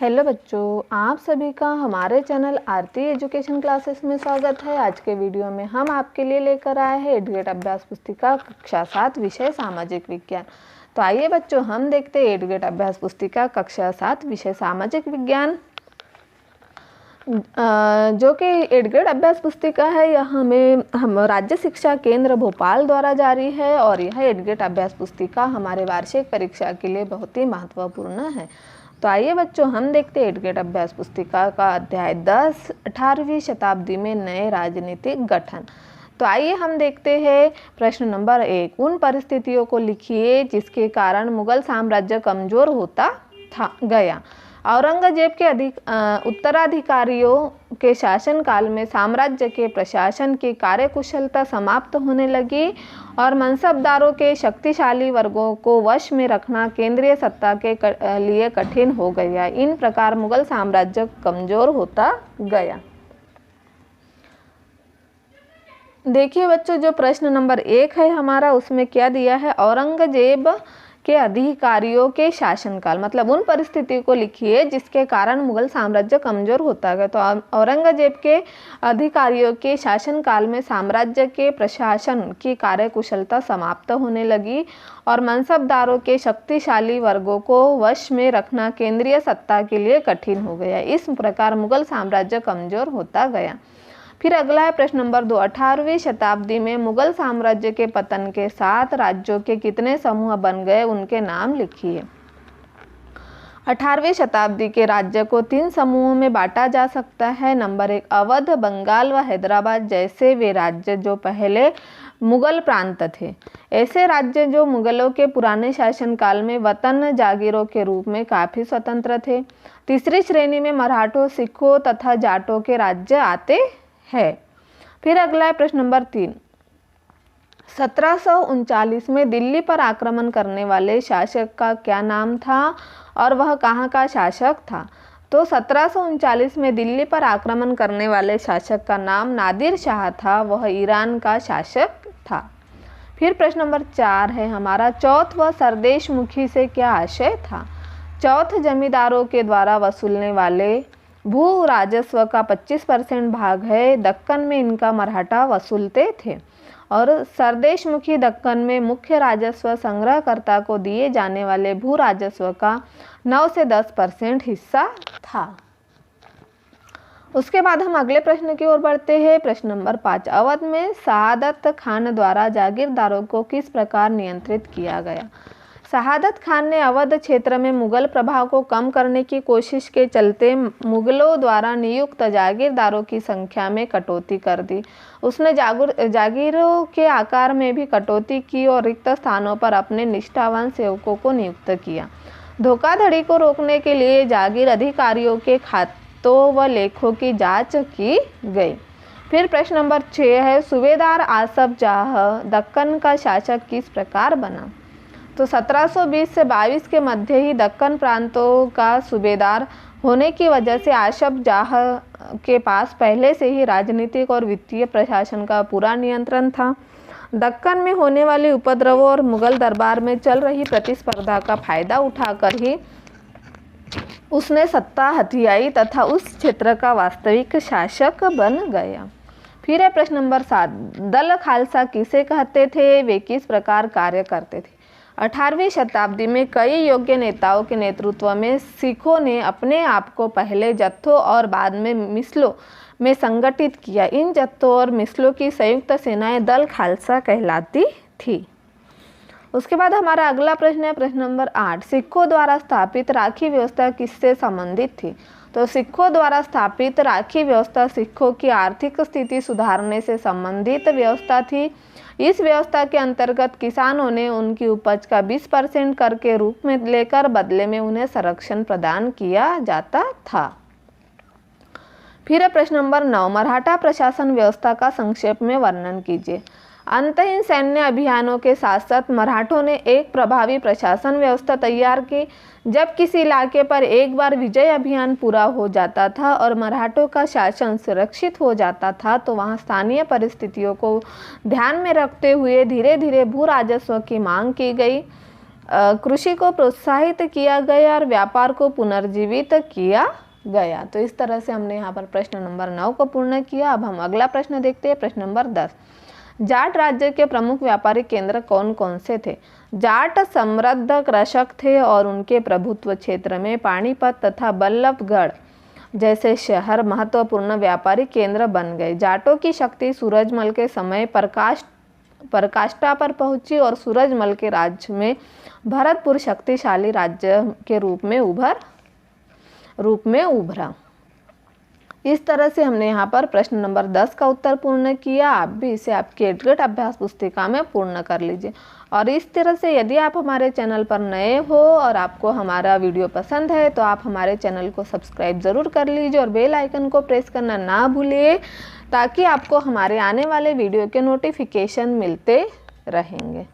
Hello बच्चों, आप सभी का हमारे चैनल आरती एजुकेशन क्लासेस में स्वागत है। आज के वीडियो में हम आपके लिए लेकर आए हैं एडगेट अभ्यास पुस्तिका कक्षा 7 विषय सामाजिक विज्ञान। तो आइए बच्चों, हम देखते हैं एडगेट अभ्यास पुस्तिका कक्षा 7 विषय सामाजिक विज्ञान, जो कि एडगेट अभ्यास पुस्तिका है। यह हम राज्य शिक्षा केंद्र भोपाल द्वारा जारी है और यह एडगेट अभ्यास पुस्तिका हमारे वार्षिक परीक्षा के लिए बहुत ही महत्वपूर्ण है। तो आइए बच्चों, हम देखते हैं एडगेट अभ्यास पुस्तिका का अध्याय 10 18वीं शताब्दी में नए राजनीतिक गठन। तो आइए हम देखते हैं प्रश्न नंबर 1। उन परिस्थितियों को लिखिए जिसके कारण मुगल साम्राज्य कमजोर होता गया। औरंगजेब के उत्तराधिकारियों के शासनकाल में साम्राज्य के प्रशासन की कार्यकुशलता समाप्त होने लगी और मनसबदारों के शक्तिशाली वर्गों को वश में रखना केंद्रीय सत्ता के लिए कठिन हो गया। इन प्रकार मुगल साम्राज्य कमजोर होता गया। देखिए बच्चों, जो प्रश्न नंबर 1 है हमारा, उसमें क्या दिया है? औरंगजेब के अधिकारियों के शासनकाल, मतलब उन परिस्थितियों को लिखिए जिसके कारण मुगल साम्राज्य कमजोर होता गया। तो औरंगजेब के अधिकारियों के शासनकाल में साम्राज्य के प्रशासन की कार्यकुशलता समाप्त होने लगी और मनसबदारों के शक्तिशाली वर्गों को वश में रखना केंद्रीय सत्ता के लिए कठिन हो गया। इस प्रकार मुगल साम्राज्य कमजोर होता गया। फिर अगला है प्रश्न नंबर 2। 18वीं शताब्दी में मुगल साम्राज्य के पतन के साथ राज्यों के कितने समूह बन गए, उनके नाम लिखिए। 18वीं शताब्दी के राज्य को 3 समूहों में बांटा जा सकता है। नंबर 1, अवध, बंगाल व हैदराबाद जैसे वे राज्य जो पहले मुगल प्रांत थे। ऐसे राज्य जो मुगलों के पुराने शासनकाल में वतन जागीरों के रूप में काफ़ी स्वतंत्र थे। तीसरी श्रेणी में मराठों, सिखों तथा जाटों के राज्य आते है। फिर अगला है प्रश्न नंबर 3। 1739 में दिल्ली पर आक्रमण करने वाले शासक का क्या नाम था और वह कहाँ का शासक था? तो 1739 में दिल्ली पर आक्रमण करने वाले शासक का नाम नादिर शाह था। वह ईरान का शासक था। फिर प्रश्न नंबर 4 है हमारा, चौथ व सरदेशमुखी से क्या आशय था? चौथ जमींदारों के द्वारा वसूलने वाले भू राजस्व का 25% भाग है। दक्कन में इनका मराठा वसूलते थे और सरदेशमुखी दक्कन में मुख्य राजस्व संग्रहकर्ता को दिए जाने वाले भू राजस्व का 9 से 10% हिस्सा था। उसके बाद हम अगले प्रश्न की ओर बढ़ते हैं। प्रश्न नंबर 5। अवध में शहादत खान द्वारा जागीरदारों को किस प्रकार नियंत्रित किया गया? शहादत खान ने अवध क्षेत्र में मुगल प्रभाव को कम करने की कोशिश के चलते मुगलों द्वारा नियुक्त जागीरदारों की संख्या में कटौती कर दी। उसने जागीरों के आकार में भी कटौती की और रिक्त स्थानों पर अपने निष्ठावान सेवकों को नियुक्त किया। धोखाधड़ी को रोकने के लिए जागीर अधिकारियों के खातों व लेखों की जांच की गई। फिर प्रश्न नंबर 6 है, सूबेदार आसफ जाह दक्कन का शासक किस प्रकार बना? तो 1720 से 22 के मध्य ही दक्कन प्रांतों का सूबेदार होने की वजह से आसफ जाह के पास पहले से ही राजनीतिक और वित्तीय प्रशासन का पूरा नियंत्रण था। दक्कन में होने वाले उपद्रवों और मुगल दरबार में चल रही प्रतिस्पर्धा का फायदा उठाकर ही उसने सत्ता हथियाई तथा उस क्षेत्र का वास्तविक शासक बन गया। फिर है प्रश्न नंबर 7। दल खालसा किसे कहते थे? वे किस प्रकार कार्य करते थे? 18वीं शताब्दी में कई योग्य नेताओं के नेतृत्व में सिखों ने अपने आप को पहले जत्थों और बाद में मिसलों में संगठित किया। इन जत्थों और मिसलों की संयुक्त सेनाएं दल खालसा कहलाती थी। उसके बाद हमारा अगला प्रश्न है प्रश्न नंबर 8। सिखों द्वारा स्थापित राखी व्यवस्था किससे संबंधित थी? तो सिखों द्वारा स्थापित राखी व्यवस्था सिखों की आर्थिक स्थिति सुधारने से संबंधित व्यवस्था थी। इस व्यवस्था के अंतर्गत किसानों ने उनकी उपज का 20% कर के रूप में लेकर बदले में उन्हें संरक्षण प्रदान किया जाता था। फिर प्रश्न नंबर 9। मराठा प्रशासन व्यवस्था का संक्षेप में वर्णन कीजिए। अंतहीन सैन्य अभियानों के साथ साथ मराठों ने एक प्रभावी प्रशासन व्यवस्था तैयार की। जब किसी इलाके पर एक बार विजय अभियान पूरा हो जाता था और मराठों का शासन सुरक्षित हो जाता था तो वहां स्थानीय परिस्थितियों को ध्यान में रखते हुए धीरे धीरे भू राजस्व की मांग की गई कृषि को प्रोत्साहित किया गया और व्यापार को पुनर्जीवित किया गया। तो इस तरह से हमने यहाँ पर प्रश्न नंबर 9 को पूर्ण किया। अब हम अगला प्रश्न देखते हैं, प्रश्न नंबर 10। जाट राज्य के प्रमुख व्यापारिक केंद्र कौन कौन से थे? जाट समृद्ध कृषक थे और उनके प्रभुत्व क्षेत्र में पानीपत तथा बल्लभगढ़ जैसे शहर महत्वपूर्ण व्यापारिक केंद्र बन गए। जाटों की शक्ति सूरजमल के समय पराकाष्ठा पर पहुंची और सूरजमल के राज्य में भरतपुर शक्तिशाली राज्य के रूप में उभरा। इस तरह से हमने यहाँ पर प्रश्न नंबर 10 का उत्तर पूर्ण किया। आप भी इसे आपकी एडगेट अभ्यास पुस्तिका में पूर्ण कर लीजिए। और इस तरह से यदि आप हमारे चैनल पर नए हो और आपको हमारा वीडियो पसंद है तो आप हमारे चैनल को सब्सक्राइब ज़रूर कर लीजिए और बेल आइकन को प्रेस करना ना भूलिए, ताकि आपको हमारे आने वाले वीडियो के नोटिफिकेशन मिलते रहेंगे।